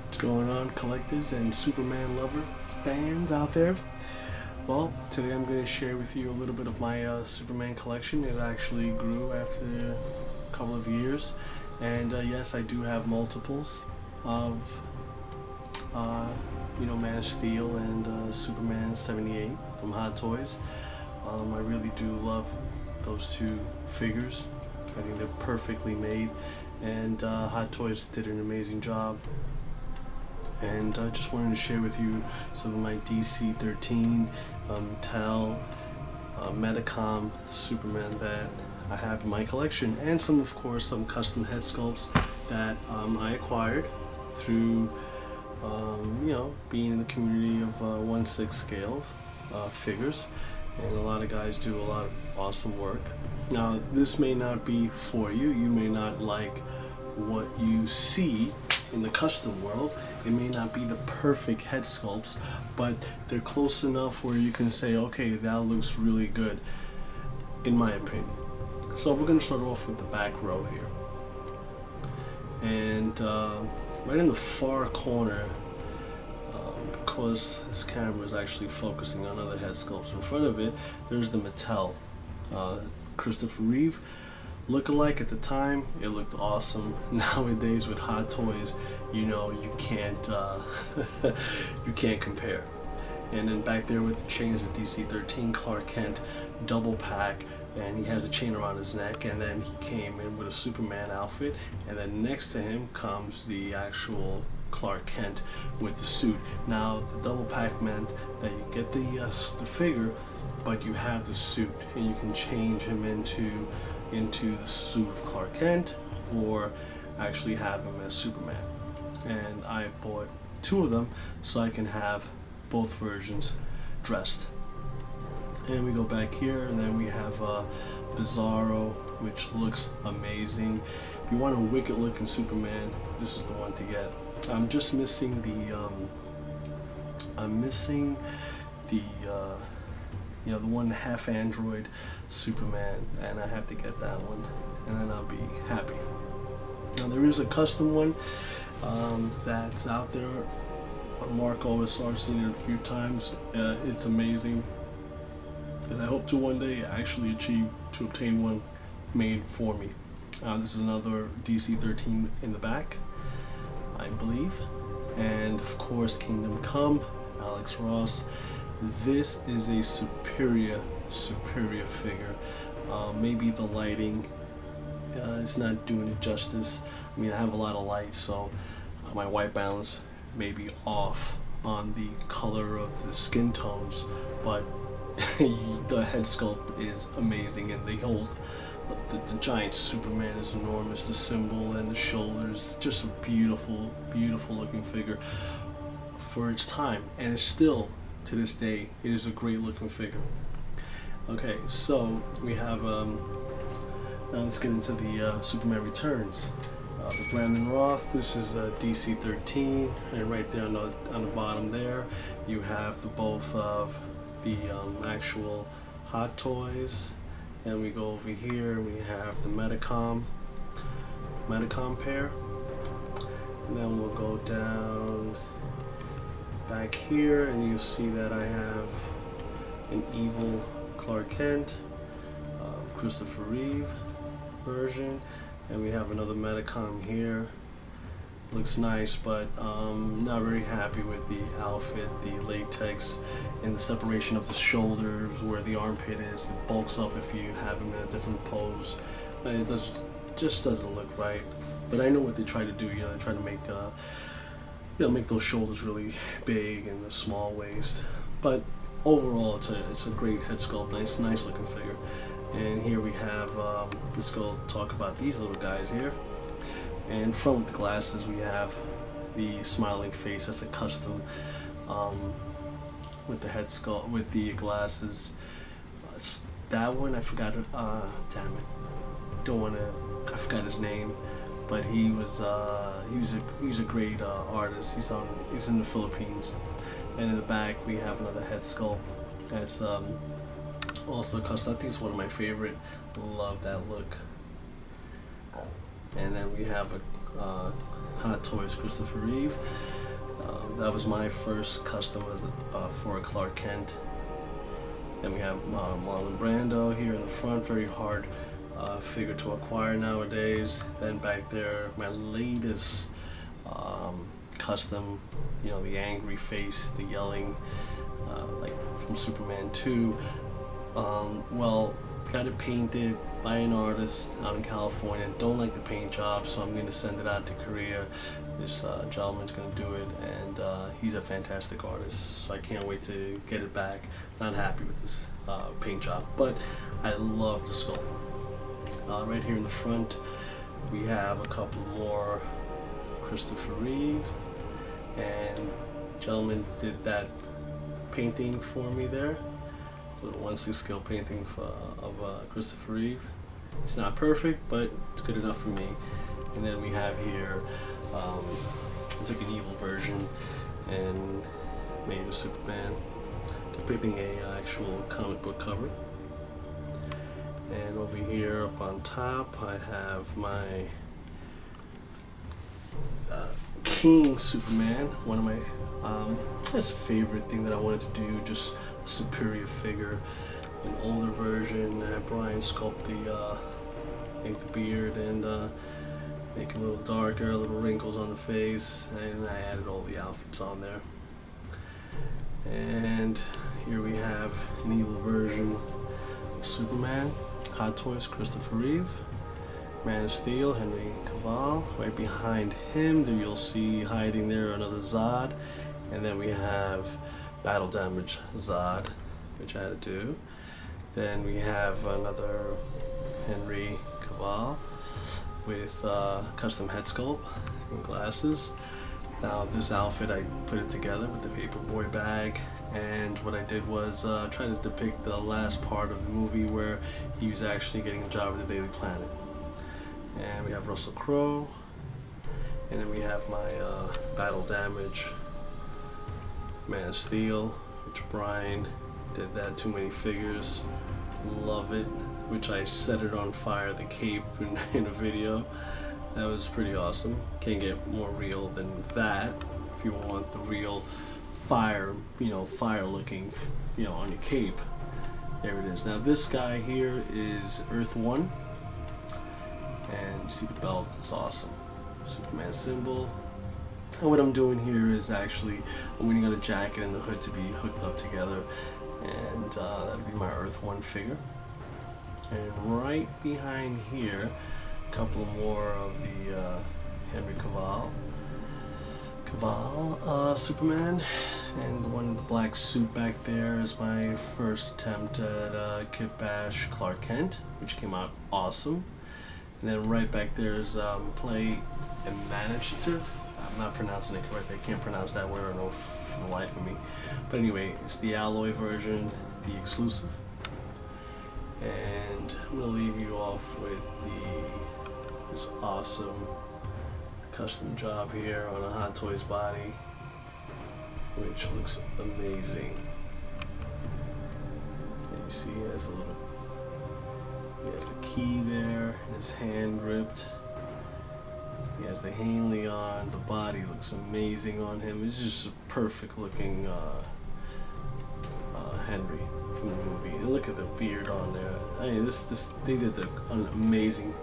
What's going on, collectors and Superman lover fans out there? Well, today I'm going to share with you a little bit of my Superman collection. It actually grew after a couple of years, and yes, I do have multiples of Man of Steel and Superman 78 from Hot Toys. I really do love those two figures. I think they're perfectly made, and Hot Toys did an amazing job. And I just wanted to share with you some of my DC 13, Mattel, Medicom Superman that I have in my collection, and some, of course, some custom head sculpts that I acquired through, being in the community of Onesixscale figures, and a lot of guys do a lot of awesome work. Now, this may not be for you. You may not like what you see in the custom world. It may not be the perfect head sculpts, but they're close enough where you can say, okay, that looks really good, in my opinion. So we're going to start off with the back row here. And right in the far corner, because this camera is actually focusing on other head sculpts in front of it, there's the Mattel Christopher Reeve look-alike. At the time, it looked awesome. Nowadays, with Hot Toys, you can't you can't compare. And then back there with the chains, the DC 13 Clark Kent double pack, and he has a chain around his neck, and then he came in with a Superman outfit, and then next to him comes the actual Clark Kent with the suit. Now, the double pack meant that you get the figure, but you have the suit, and you can change him into the suit of Clark Kent, or actually have him as Superman. And I bought two of them so I can have both versions dressed. And we go back here, and then we have Bizarro, which looks amazing. If you want a wicked looking Superman, this is the one to get. I'm just missing the one half android Superman, and I have to get that one, and then I'll be happy. Now, there is a custom one that's out there. Mark OSR seen it a few times. It's amazing, and I hope to one day actually obtain one made for me. This is another DC 13 in the back, I believe, and of course Kingdom Come, Alex Ross. This is a superior figure. Maybe the lighting is not doing it justice. I mean, I have a lot of light, so my white balance may be off on the color of the skin tones, but the head sculpt is amazing, and the giant Superman is enormous. The symbol and the shoulders, just a beautiful looking figure for its time, and it's still, to this day, it is a great looking figure. Okay, so we have, now let's get into the Superman Returns. The Brandon Roth, this is DC 13, and right there on the bottom there, you have both of the actual Hot Toys, and we go over here, and we have the Medicom pair, and then we'll go down back here, and you see that I have an evil Clark Kent, Christopher Reeve version, and we have another Medicom here. Looks nice, but not very happy with the outfit, the latex, and the separation of the shoulders where the armpit is. It bulks up if you have him in a different pose. It just doesn't look right. But I know what they try to do. They try to make make those shoulders really big and the small waist. But overall, it's a great head sculpt, nice looking figure. And here we have, let's go talk about these little guys here. And from the glasses, we have the smiling face. That's a custom with the head sculpt, with the glasses. That one, I forgot it. Damn it, I forgot his name. But he's a great artist. He's in the Philippines. And in the back, we have another head sculpt that's also custom. I think it's one of my favorite. Love that look. And then we have Hot Toys Christopher Reeve. That was my first custom for a Clark Kent. Then we have Marlon Brando here in the front, very hard figure to acquire nowadays. Then back there, my latest custom, you know, the angry face, the yelling, like from Superman 2. Well, got it painted by an artist out in California. Don't like the paint job, so I'm going to send it out to Korea. This gentleman's going to do it, and he's a fantastic artist, so I can't wait to get it back. Not happy with this paint job, but I love the sculpt. Right here in the front, we have a couple more Christopher Reeve, and gentleman did that painting for me there. A little Onesixscale painting of Christopher Reeve. It's not perfect, but it's good enough for me. And then we have here, I took an evil version and made a Superman depicting a actual comic book cover. And over here up on top, I have my King Superman, one of my that's a favorite thing that I wanted to do, just a superior figure, an older version. Brian sculpt make the beard and make it a little darker, little wrinkles on the face, and I added all the outfits on there. And here we have an evil version of Superman, Hot Toys Christopher Reeve, Man of Steel, Henry Cavill. Right behind him, there you'll see hiding there another Zod, and then we have Battle Damage Zod, which I had to do. Then we have another Henry Cavill with custom head sculpt and glasses. Now this outfit, I put it together with the paperboy bag, and what I did was try to depict the last part of the movie where he was actually getting a job at the Daily Planet. And we have Russell Crowe, and then we have my Battle Damage Man of Steel, which Brian did that, too many figures, love it, which I set it on fire, the cape, in a video. That was pretty awesome. Can't get more real than that. If you want the real fire, you know, fire looking, you know, on your cape, there it is. Now this guy here is Earth 1, and you see the belt, it's awesome. Superman symbol. And what I'm doing here is actually, I'm waiting on a jacket and the hood to be hooked up together, and that'll be my Earth 1 figure. And right behind here, a couple more of the Henry Cavill Superman, and the one in the black suit back there is my first attempt at Kit Bash Clark Kent, which came out awesome. And then right back there is Play Imaginative. I'm not pronouncing it correctly. I can't pronounce that word, I don't know for the life of me. But anyway, it's the alloy version, the exclusive. And I'm gonna leave you off with this awesome custom job here on a Hot Toys body, which looks amazing. And you see he has the key there, and his hand gripped. He has the Hanley on, the body looks amazing on him. It's just a perfect looking Henry from the movie. And look at the beard on there. I mean, they did an amazing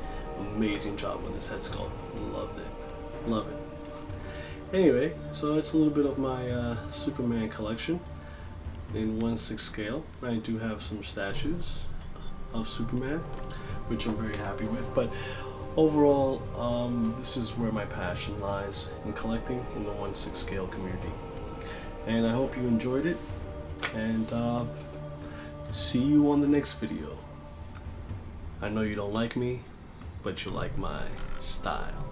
job on this head sculpt. Loved it. Love it. Anyway, so that's a little bit of my Superman collection in 1/6 scale. I do have some statues of Superman, which I'm very happy with, but overall, this is where my passion lies, in collecting in the 1/6 scale community. And I hope you enjoyed it, and see you on the next video. I know you don't like me, but you like my style.